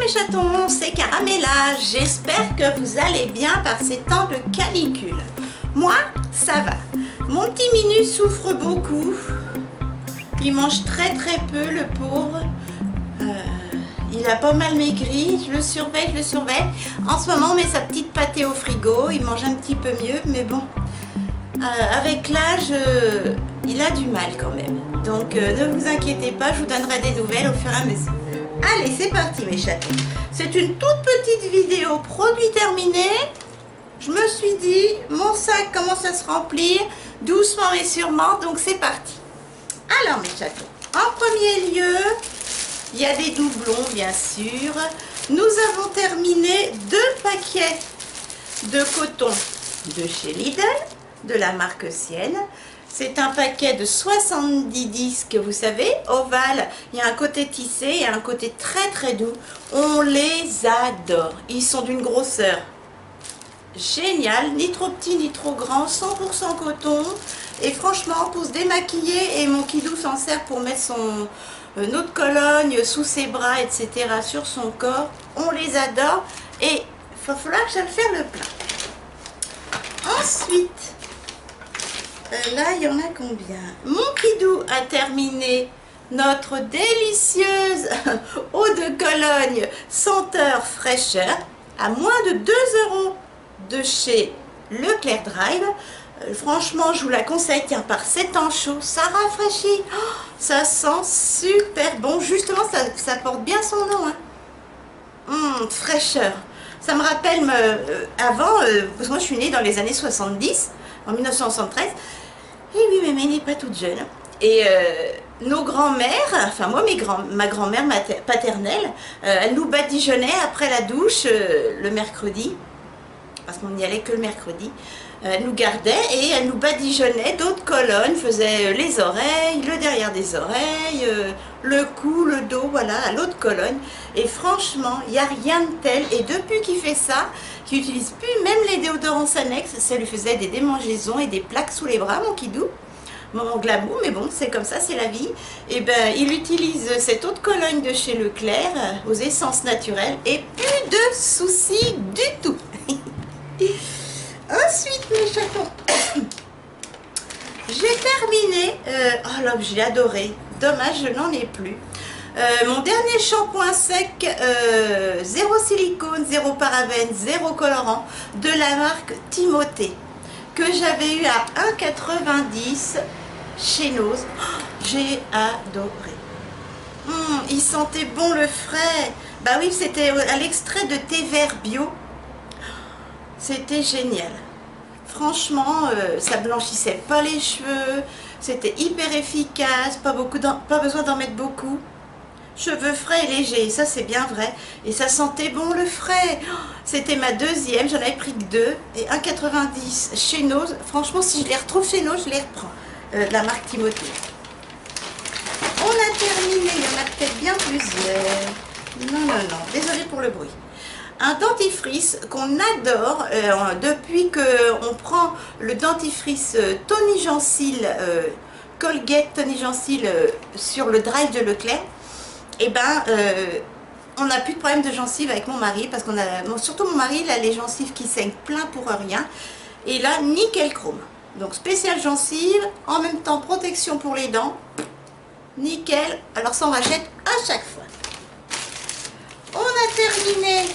mes chatons, c'est Caramella. J'espère que vous allez bien par ces temps de canicule. Moi, ça va. Mon petit Minu souffre beaucoup. Il mange très peu, le pauvre. Il a pas mal maigri. Je le surveille. En ce moment, on met sa petite pâtée au frigo. Il mange un petit peu mieux, mais bon. Avec l'âge, il a du mal quand même. Donc, ne vous inquiétez pas, je vous donnerai des nouvelles au fur et à mesure. Allez, c'est parti mes chatons. C'est une toute petite vidéo produit terminé. Je me suis dit, mon sac commence à se remplir doucement mais sûrement, donc c'est parti. Alors mes chatons, en premier lieu, il y a des doublons bien sûr. Nous avons terminé 2 paquets de coton de chez Lidl, de la marque Sienne. C'est un paquet de 70 disques, vous savez, ovales. Il y a un côté tissé et un côté très doux. On les adore. Ils sont d'une grosseur géniale, ni trop petit ni trop grand, 100% coton. Et franchement, pour se démaquiller, et mon kidou s'en sert pour mettre son eau de Cologne sous ses bras, etc., sur son corps. On les adore et il va falloir que j'aille faire le plein. Ensuite, là, il y en a combien? Mon kidou a terminé notre délicieuse eau de Cologne senteur fraîcheur à moins de 2 € de chez Leclerc Drive. Franchement, je vous la conseille, tiens, par 7 ans chaud, ça rafraîchit. Oh, ça sent super bon. Justement, ça porte bien son nom. Hein. Fraîcheur. Ça me rappelle avant, parce que moi je suis née dans les années 70, en 1973. Et oui, mais elle n'est pas toute jeune. Et nos grands-mères, enfin moi, ma grand-mère paternelle, elle nous badigeonnait après la douche le mercredi, parce qu'on n'y allait que le mercredi. Elle nous gardait et elle nous badigeonnait d'autres colonnes, faisait les oreilles, le derrière des oreilles, le cou, le dos, voilà, à l'autre colonne. Et franchement, il n'y a rien de tel. Et depuis qu'il fait ça, qu'il n'utilise plus même les déodorants Sanex, ça lui faisait des démangeaisons et des plaques sous les bras, mon kidou. Mon glamour, mais bon, c'est comme ça, c'est la vie. Et ben, il utilise cette eau de Cologne de chez Leclerc, aux essences naturelles, et plus de soucis du tout. Ensuite, mes chatons, j'ai terminé, oh là, j'ai adoré, dommage, je n'en ai plus. Mon dernier shampoing sec, zéro silicone, zéro parabène, zéro colorant, de la marque Timothée, que j'avais eu à 1,90 chez Nose. Oh, j'ai adoré. Il sentait bon le frais. Bah oui, c'était à l'extrait de thé vert bio. C'était génial. Franchement, ça blanchissait pas les cheveux. C'était hyper efficace. Pas besoin d'en mettre beaucoup. Cheveux frais et légers, ça c'est bien vrai. Et ça sentait bon le frais. C'était ma deuxième, j'en avais pris que 2. Et 1,90 chez Nose. Franchement, si je les retrouve chez Nose, je les reprends. De la marque Timothée. On a terminé, il y en a peut-être bien plusieurs. Non, désolée pour le bruit. Un dentifrice qu'on adore depuis qu'on prend le dentifrice Tony Gencil, Colgate Tony Gencil sur le drive de Leclerc. Et ben, on n'a plus de problème de gencives avec mon mari, parce qu'on a, surtout mon mari, il a les gencives qui saignent plein pour rien. Et là, nickel chrome. Donc spécial gencives, en même temps protection pour les dents, nickel. Alors ça on rachète à chaque fois. On a terminé.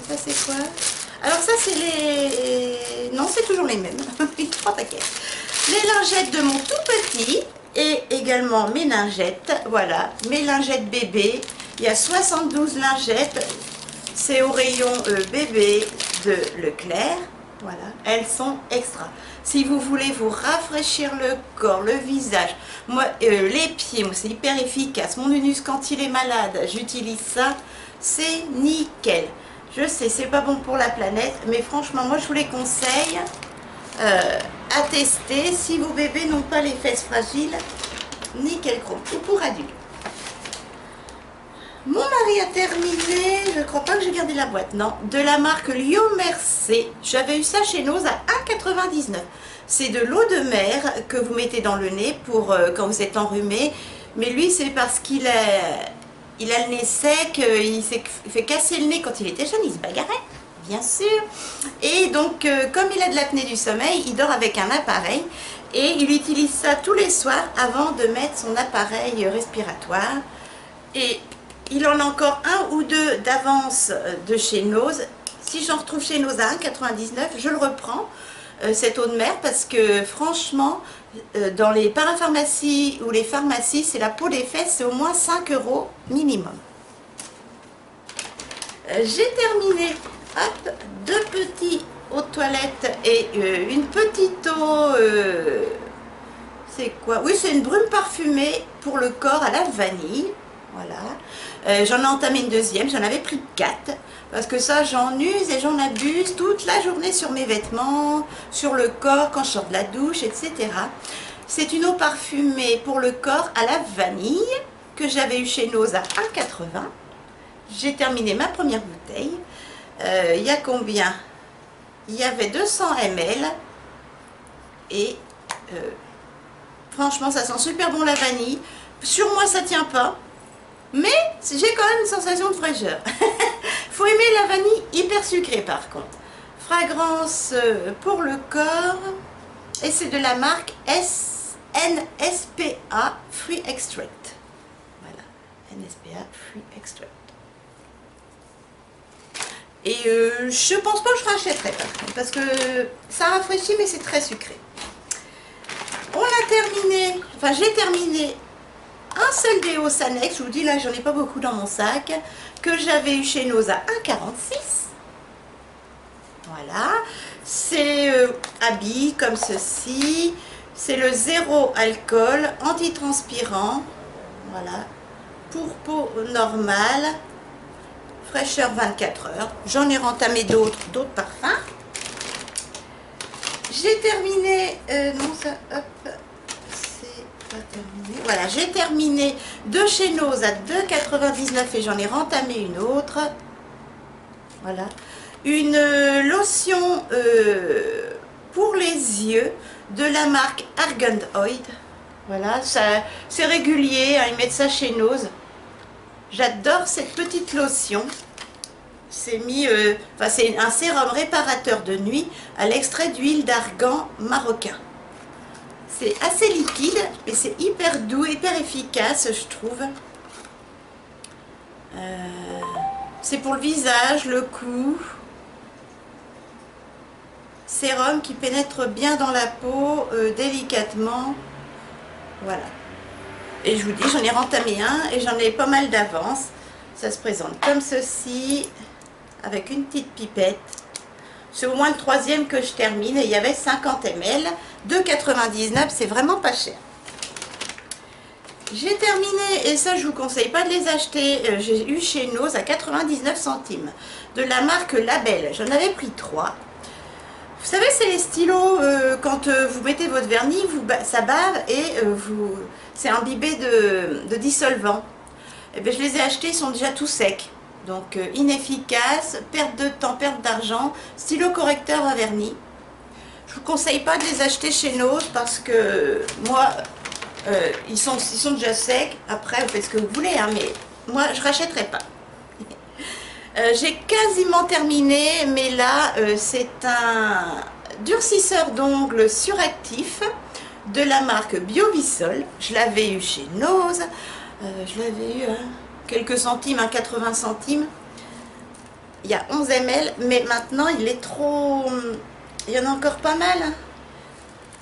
Ça c'est quoi? Alors ça c'est les... Non, c'est toujours les mêmes. 3 paquets. Les lingettes de mon tout petit et également mes lingettes. Voilà, mes lingettes bébé. Il y a 72 lingettes. C'est au rayon bébé de Leclerc. Voilà, elles sont extra. Si vous voulez vous rafraîchir le corps, le visage, moi, les pieds, moi c'est hyper efficace. Mon Unus quand il est malade, j'utilise ça. C'est nickel. Je sais, c'est pas bon pour la planète, mais franchement, moi je vous les conseille à tester si vos bébés n'ont pas les fesses fragiles. Nickel chrome, ou pour adultes. Mon mari a terminé, je ne crois pas que j'ai gardé la boîte, non, de la marque Lio Mercé. J'avais eu ça chez Nose à 1,99 €. C'est de l'eau de mer que vous mettez dans le nez pour quand vous êtes enrhumé. Mais lui, c'est parce qu'il est il a le nez sec, il s'est fait casser le nez quand il était jeune, il se bagarrait, bien sûr. Et donc, comme il a de l'apnée du sommeil, il dort avec un appareil et il utilise ça tous les soirs avant de mettre son appareil respiratoire. Et il en a encore un ou deux d'avance de chez Nose. Si j'en retrouve chez Nose à 1,99 €, je le reprends, cette eau de mer, parce que franchement, dans les parapharmacies ou les pharmacies, c'est la peau des fesses, c'est au moins 5 € minimum. J'ai terminé, hop, deux petits eaux de toilette et une petite eau, c'est quoi? Oui, c'est une brume parfumée pour le corps à la vanille. Voilà, j'en ai entamé une deuxième, j'en avais pris 4 parce que ça j'en use et j'en abuse toute la journée sur mes vêtements, sur le corps quand je sors de la douche, etc. C'est une eau parfumée pour le corps à la vanille que j'avais eu chez Nose à 1,80 €. J'ai terminé ma première bouteille. Il y a combien? Il y avait 200 ml et franchement ça sent super bon la vanille. Sur moi ça tient pas, mais j'ai quand même une sensation de fraîcheur. Faut aimer la vanille hyper sucrée par contre. Fragrance pour le corps, et c'est de la marque NSPA Free Extract. Voilà, NSPA Free Extract. Et je pense pas que je rachèterai par contre, parce que ça rafraîchit mais c'est très sucré. On a terminé, enfin j'ai terminé un seul déo Sanex, je vous dis là j'en ai pas beaucoup dans mon sac, que j'avais eu chez Nose à 1,46 €. Voilà, c'est habillé comme ceci, c'est le zéro alcool, antitranspirant, voilà, pour peau normale, fraîcheur 24 heures. J'en ai rentamé d'autres parfums. J'ai terminé, non ça, hop, terminé. Voilà, j'ai terminé de chez Nose à 2,99 € et j'en ai rentamé une autre. Voilà, une lotion pour les yeux de la marque Argan Oil. Voilà, ça c'est régulier, hein, ils mettent ça chez Nose. J'adore cette petite lotion. C'est mis, enfin c'est un sérum réparateur de nuit à l'extrait d'huile d'argan marocain. C'est assez liquide, mais c'est hyper doux, hyper efficace, je trouve. C'est pour le visage, le cou. Sérum qui pénètre bien dans la peau, délicatement. Voilà. Et je vous dis, j'en ai rentamé un et j'en ai pas mal d'avance. Ça se présente comme ceci, avec une petite pipette. C'est au moins le troisième que je termine et il y avait 50 ml, 2,99 €, c'est vraiment pas cher. J'ai terminé, et ça je vous conseille pas de les acheter, j'ai eu chez Nose à 99 centimes, de la marque Label, j'en avais pris 3. Vous savez, c'est les stylos, quand vous mettez votre vernis, ça bave et c'est imbibé de dissolvant. Et bien, je les ai achetés, ils sont déjà tout secs. Donc inefficace, perte de temps, perte d'argent, stylo correcteur à vernis. Je vous conseille pas de les acheter chez Nose parce que moi, ils sont déjà secs. Après, vous faites ce que vous voulez, hein, mais moi, je rachèterai pas. J'ai quasiment terminé, mais là, c'est un durcisseur d'ongles suractif de la marque Biovisol. Je l'avais eu chez Nose. Je l'avais eu à quelques centimes, à 80 centimes. Il y a 11 ml, mais maintenant il est trop... Il y en a encore pas mal.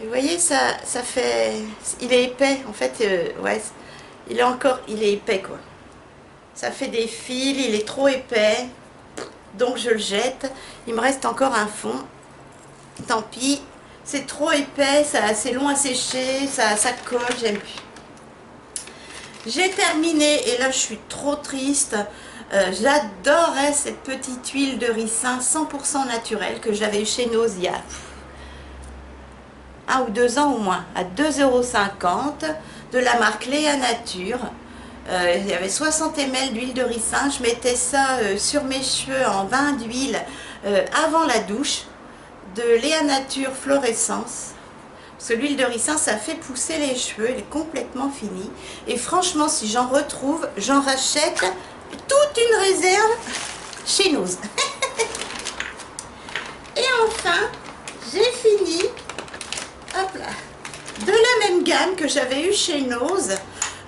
Et vous voyez, ça fait... Il est épais, en fait, ouais, il est épais, quoi. Ça fait des fils, il est trop épais. Donc je le jette. Il me reste encore un fond. Tant pis. C'est trop épais, c'est long à sécher, ça colle, j'aime plus. J'ai terminé et là je suis trop triste. J'adorais cette petite huile de ricin 100% naturelle que j'avais eu chez Nose il y a 1 ou 2 ans au moins, à 2,50 € de la marque Léa Nature. Il y avait 60 ml d'huile de ricin. Je mettais ça sur mes cheveux en bain d'huile avant la douche, de Léa Nature Fluorescence. Parce que l'huile de ricin, ça fait pousser les cheveux, elle est complètement finie. Et franchement, si j'en retrouve, j'en rachète toute une réserve chez Nose. Et enfin, j'ai fini, hop là, de la même gamme que j'avais eu chez Nose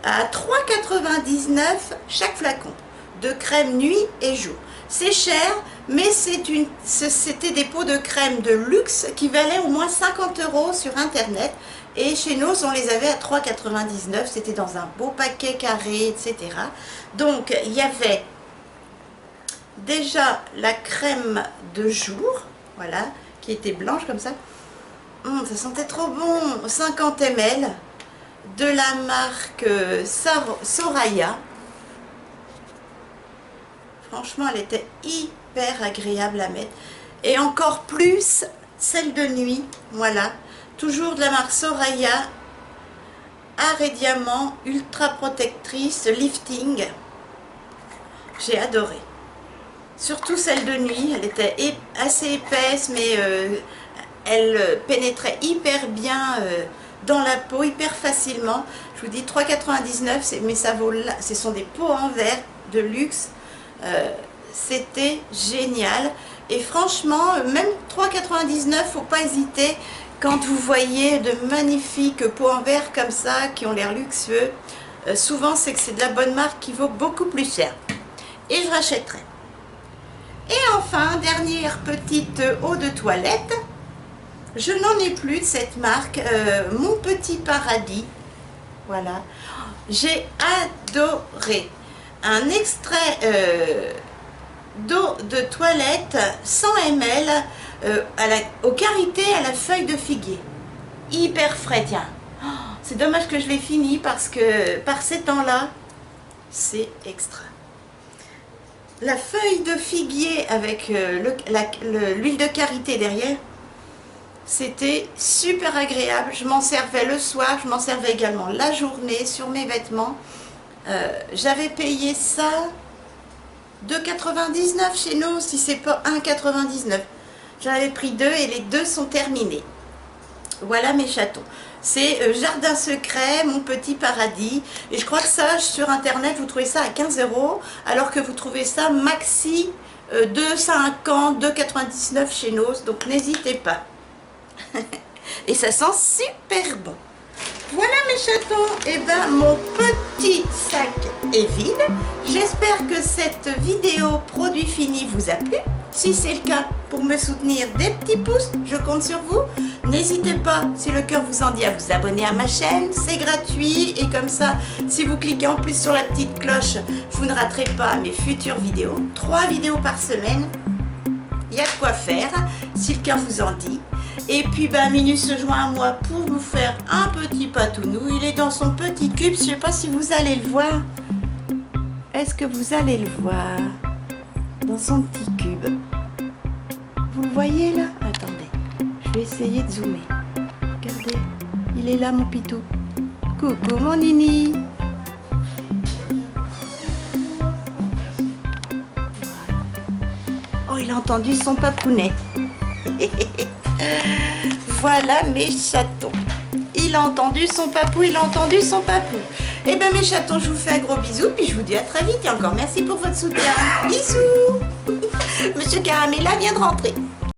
à 3,99 € chaque flacon de crème nuit et jour. C'est cher, mais c'était des pots de crème de luxe qui valaient au moins 50 € sur internet. Et chez Nose, on les avait à 3,99 €. C'était dans un beau paquet carré, etc. Donc, il y avait déjà la crème de jour, voilà, qui était blanche comme ça. Ça sentait trop bon. 50 ml de la marque Soraya. Franchement, elle était hyper agréable à mettre. Et encore plus, celle de nuit, voilà. Toujours de la marque Soraya. Art et diamant, ultra protectrice, lifting. J'ai adoré. Surtout celle de nuit, elle était assez épaisse, mais elle pénétrait hyper bien dans la peau, hyper facilement. Je vous dis 3,99 €, mais ça vaut là, ce sont des pots en verre de luxe. C'était génial. Et franchement, même 3,99 €, faut pas hésiter quand vous voyez de magnifiques pots en verre comme ça, qui ont l'air luxueux. Souvent, c'est que c'est de la bonne marque qui vaut beaucoup plus cher. Et je rachèterai. Et enfin, dernière petite eau de toilette. Je n'en ai plus de cette marque, Mon Petit Paradis. Voilà. J'ai adoré. Un extrait d'eau de toilette 100 ml au karité à la feuille de figuier. Hyper frais, tiens. C'est dommage que je l'ai fini parce que par ces temps-là, c'est extra. La feuille de figuier avec l'huile de karité derrière, c'était super agréable. Je m'en servais le soir, je m'en servais également la journée sur mes vêtements. J'avais payé ça 2,99 € chez nous, si c'est pas 1,99 €. J'en avais pris 2 et les 2 sont terminés. Voilà mes chatons. C'est Jardin Secret, Mon Petit Paradis. Et je crois que ça, sur internet, vous trouvez ça à 15 €, alors que vous trouvez ça maxi 2,50 €, 2,99 € chez Nose. Donc n'hésitez pas. Et ça sent super bon. Voilà mes chatons, et ben mon petit sac est vide. J'espère que cette vidéo produit fini vous a plu. Si c'est le cas, pour me soutenir, des petits pouces, je compte sur vous. N'hésitez pas, si le cœur vous en dit, à vous abonner à ma chaîne, c'est gratuit. Et comme ça, si vous cliquez en plus sur la petite cloche, vous ne raterez pas mes futures vidéos. 3 vidéos par semaine, il y a de quoi faire, si le cœur vous en dit. Et puis Minus se joint à moi pour vous faire un petit patounou. Il est dans son petit cube, je ne sais pas si vous allez le voir. Est-ce que vous allez le voir? Dans son petit cube. Vous le voyez là? Attendez, je vais essayer de zoomer. Regardez, il est là mon pitou. Coucou mon nini. Oh, il a entendu son papounet. Voilà mes chatons. Il a entendu son papou, il a entendu son papou. Et bien mes chatons, je vous fais un gros bisou, puis je vous dis à très vite et encore merci pour votre soutien. Bisous. Monsieur Caramella vient de rentrer.